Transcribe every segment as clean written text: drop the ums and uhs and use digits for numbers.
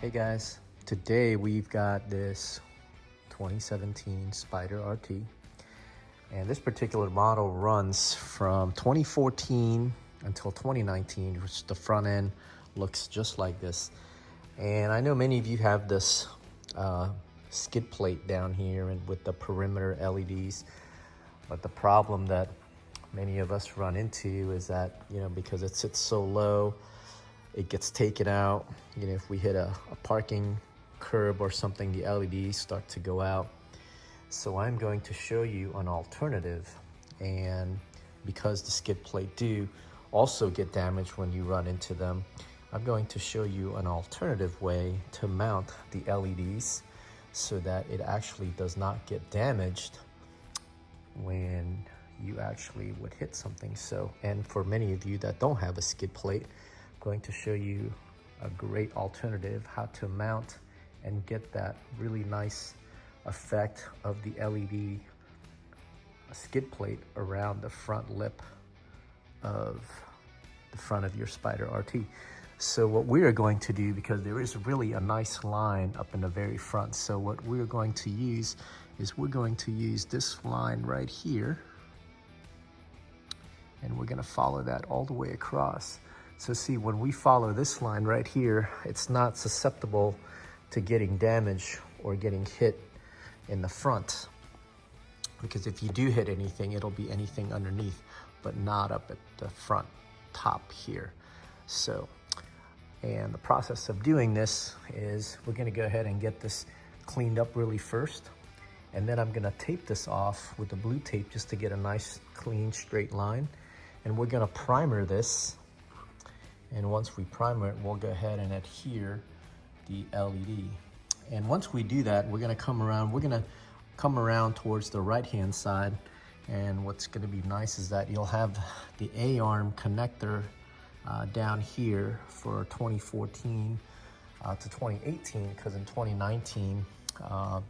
Hey guys, today we've got this 2017 Spyder RT, and this particular model runs from 2014 until 2019, which the front end looks just like this. And I know many of you have this skid plate down here and with the perimeter LEDs, but the problem that many of us run into is that, because it sits so low, it gets taken out. If we hit a parking curb or something, the LEDs start to go out. So I'm going to show you an alternative. And because the skid plate do also get damaged when you run into them, I'm going to show you an alternative way to mount the LEDs so that it actually does not get damaged when you actually would hit something. And for many of you that don't have a skid plate, going to show you a great alternative how to mount and get that really nice effect of the LED skid plate around the front lip of the front of your Spyder RT. So what we are going to do, because there is really a nice line up in the very front, so what we're going to use is we're going to use this line right here, and we're going to follow that all the way across. So see, when we follow this line right here, it's not susceptible to getting damaged or getting hit in the front. Because if you do hit anything, it'll be anything underneath, but not up at the front top here. So, and the process of doing this is we're gonna go ahead and get this cleaned up really first. And then I'm gonna tape this off with the blue tape just to get a nice, clean, straight line. And we're gonna primer this. And once we primer it, we'll go ahead and adhere the LED. And once we do that, we're gonna come around towards the right-hand side. And what's gonna be nice is that you'll have the A-arm connector down here for 2014 to 2018, because in 2019,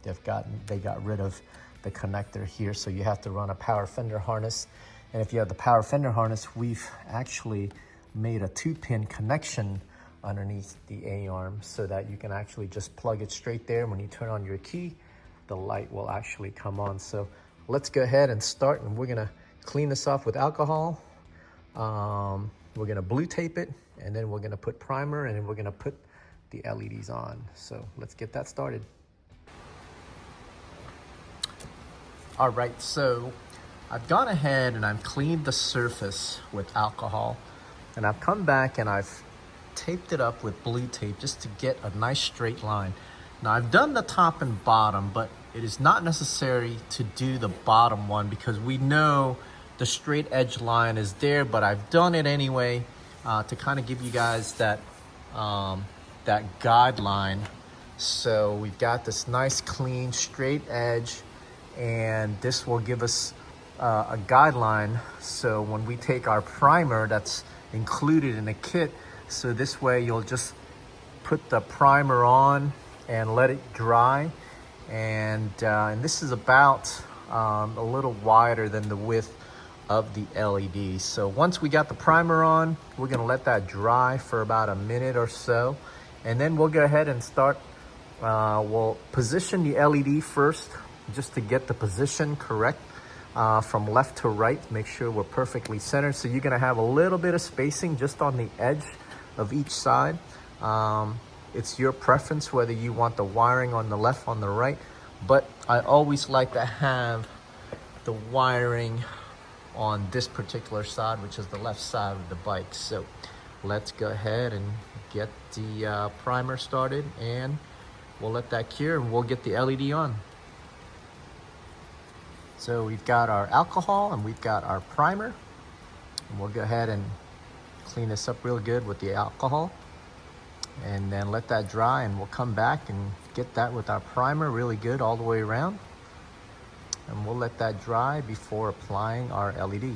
they got rid of the connector here. So you have to run a power fender harness. And if you have the power fender harness, we've actually made a 2-pin connection underneath the A-arm so that you can actually just plug it straight there. When you turn on your key, the light will actually come on. So let's go ahead and start, and we're gonna clean this off with alcohol. We're gonna blue tape it, and then we're gonna put primer, and then we're gonna put the LEDs on. So let's get that started. All right, so I've gone ahead and I've cleaned the surface with alcohol. And I've come back and I've taped it up with blue tape just to get a nice straight line. Now I've done the top and bottom, but it is not necessary to do the bottom one because we know the straight edge line is there, but I've done it anyway to kind of give you guys that, that guideline. So we've got this nice clean straight edge, and this will give us a guideline. So when we take our primer that's included in the kit, so this way you'll just put the primer on and let it dry, and this is about a little wider than the width of the LED. So once we got the primer on, we're gonna let that dry for about a minute or so, and then we'll go ahead and start. We'll position the LED first just to get the position correct. From left to right, make sure we're perfectly centered. So you're gonna have a little bit of spacing just on the edge of each side. It's your preference whether you want the wiring on the left, on the right, but I always like to have the wiring on this particular side, which is the left side of the bike. So let's go ahead and get the primer started, and we'll let that cure and we'll get the LED on. So we've got our alcohol and we've got our primer, and we'll go ahead and clean this up real good with the alcohol and then let that dry, and we'll come back and get that with our primer really good all the way around, and we'll let that dry before applying our LED.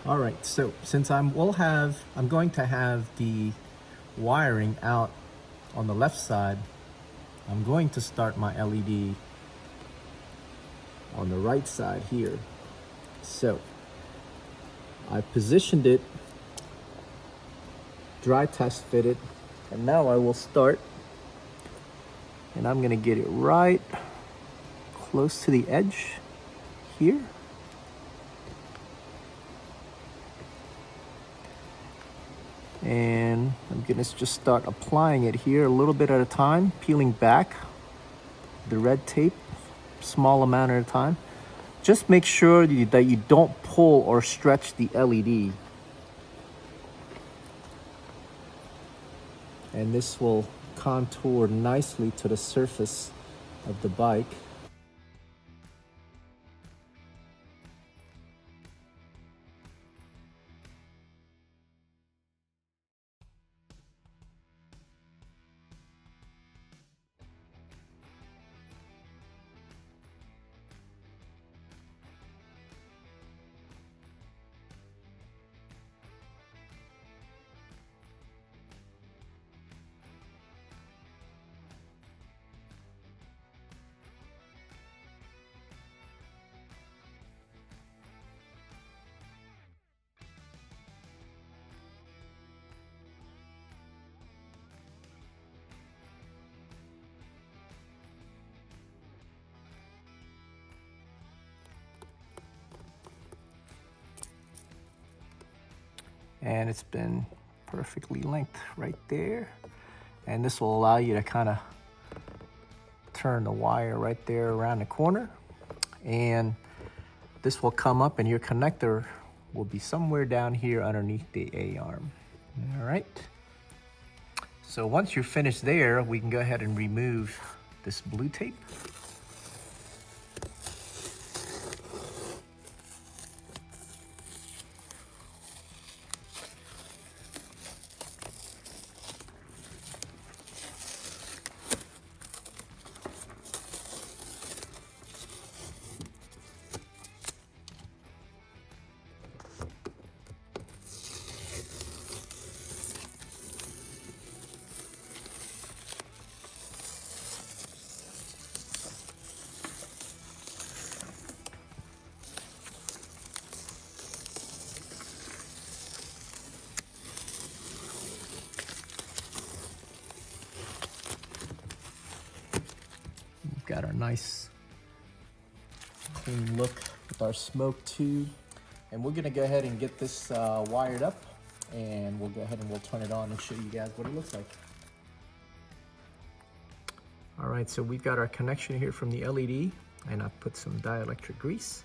All right, so since I'm going to have the wiring out on the left side, I'm going to start my LED on the right side here. So I positioned it dry test fitted. And now I will start, and I'm gonna get it right close to the edge here. And I'm gonna just start applying it here a little bit at a time, peeling back the red tape, small amount at a time. Just make sure that you don't pull or stretch the LED. And this will contour nicely to the surface of the bike. And it's been perfectly linked right there. And this will allow you to kind of turn the wire right there around the corner. And this will come up and your connector will be somewhere down here underneath the A-arm. All right. So once you're finished there, we can go ahead and remove this blue tape. Got our nice clean look with our smoke tube. And we're gonna go ahead and get this wired up, and we'll go ahead and we'll turn it on and show you guys what it looks like. All right, so we've got our connection here from the LED, and I've put some dielectric grease.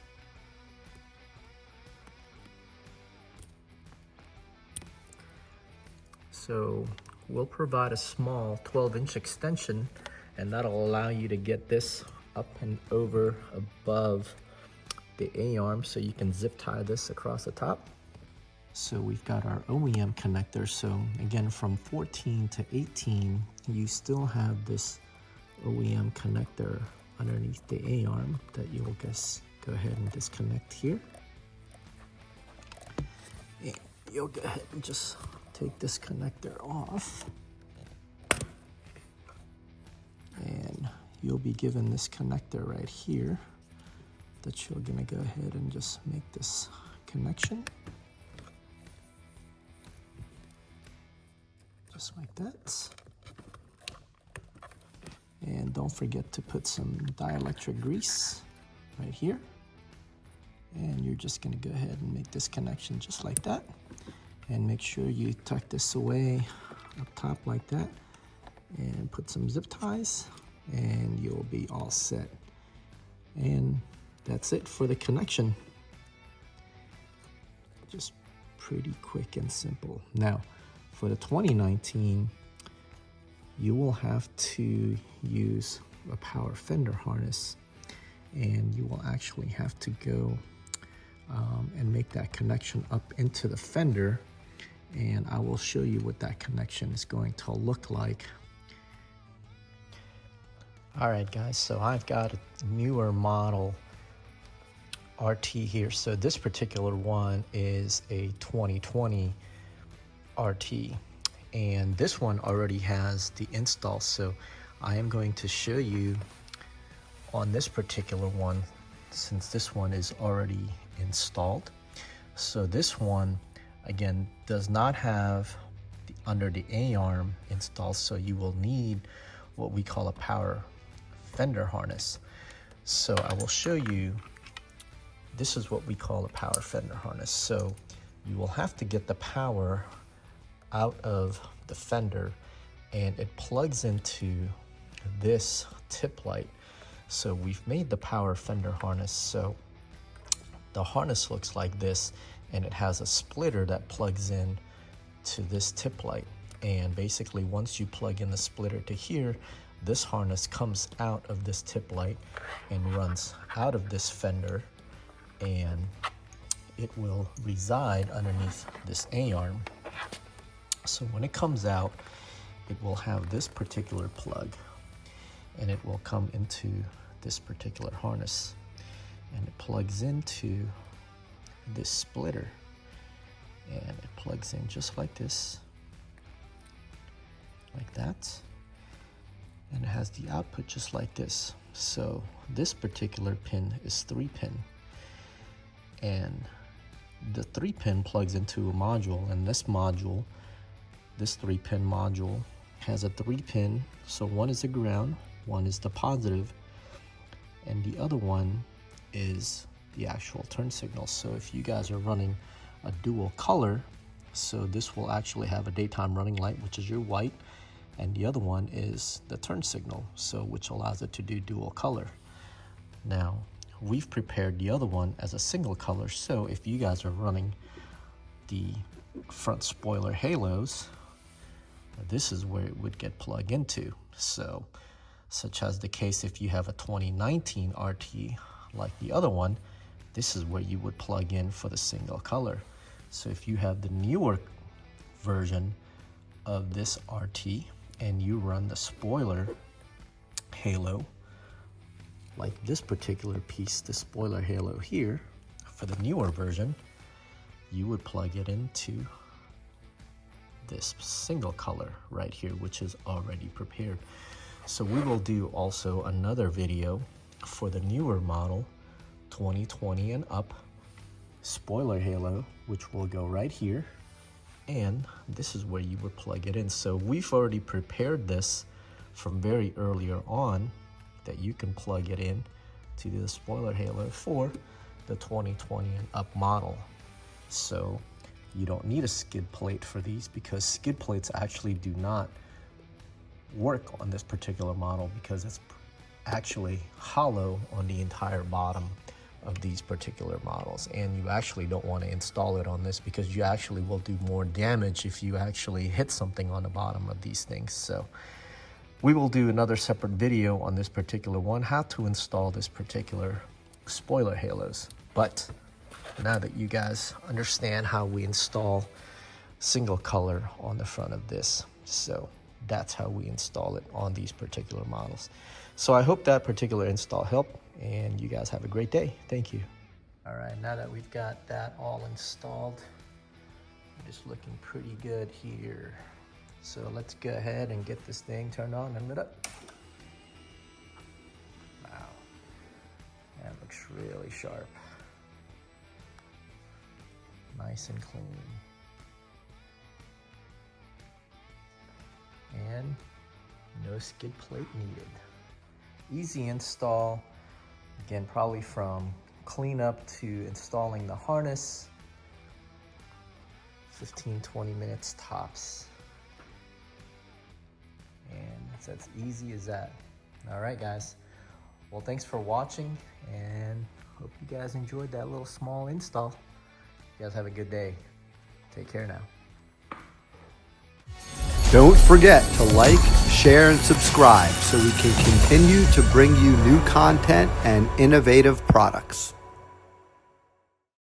So we'll provide a small 12-inch extension, and that'll allow you to get this up and over above the A-arm so you can zip tie this across the top. So we've got our OEM connector. So again, from 14 to 18, you still have this OEM connector underneath the A-arm that you'll just go ahead and disconnect here. And you'll go ahead and just take this connector off. And you'll be given this connector right here that you're gonna go ahead and just make this connection. Just like that. And don't forget to put some dielectric grease right here. And you're just gonna go ahead and make this connection just like that. And make sure you tuck this away up top like that. And put some zip ties, and you'll be all set. And that's it for the connection. Just pretty quick and simple. Now, for the 2019, you will have to use a power fender harness, and you will actually have to go and make that connection up into the fender, and I will show you what that connection is going to look like. All right, guys, so I've got a newer model RT here. So this particular one is a 2020 RT, and this one already has the install. So I am going to show you on this particular one, since this one is already installed. So this one, again, does not have the under the A-arm installed, so you will need what we call a power fender harness. So I will show you, this is what we call a power fender harness. So you will have to get the power out of the fender, and it plugs into this tip light. So we've made the power fender harness. So the harness looks like this, and it has a splitter that plugs in to this tip light. And basically once you plug in the splitter to here, this harness comes out of this tip light and runs out of this fender, and it will reside underneath this A-arm. So when it comes out, it will have this particular plug, and it will come into this particular harness, and it plugs into this splitter, and it plugs in just like this, like that, and it has the output just like this. So this particular pin is 3-pin, and the 3-pin plugs into a module, and this module, this 3-pin module, has a 3-pin. So one is the ground, one is the positive, and the other one is the actual turn signal. So if you guys are running a dual color, so this will actually have a daytime running light, which is your white, and the other one is the turn signal, so which allows it to do dual color. Now we've prepared the other one as a single color, so if you guys are running the front spoiler halos, this is where it would get plugged into. So such as the case if you have a 2019 RT like the other one, this is where you would plug in for the single color. So if you have the newer version of this RT and you run the spoiler halo, like this particular piece, the spoiler halo here, for the newer version, you would plug it into this single color right here, which is already prepared. So we will do also another video for the newer model 2020 and up spoiler halo, which will go right here, and this is where you would plug it in. So we've already prepared this from very earlier on, that you can plug it in to the spoiler halo for the 2020 and up model. So you don't need a skid plate for these, because skid plates actually do not work on this particular model, because it's actually hollow on the entire bottom of these particular models, and you actually don't want to install it on this, because you actually will do more damage if you actually hit something on the bottom of these things. So we will do another separate video on this particular one, how to install this particular spoiler halos. But now that you guys understand how we install single color on the front of this, so that's how we install it on these particular models. So I hope that particular install helped, and you guys have a great day. Thank you. All right, now that we've got that all installed, just looking pretty good here. So let's go ahead and get this thing turned on and lit up. Wow, that looks really sharp. Nice and clean. And no skid plate needed. Easy install. Again, probably from cleanup to installing the harness, 15-20 minutes tops. And it's as easy as that. All right, guys. Well, thanks for watching, and hope you guys enjoyed that little small install. You guys have a good day. Take care now. Don't forget to like, share, and subscribe so we can continue to bring you new content and innovative products.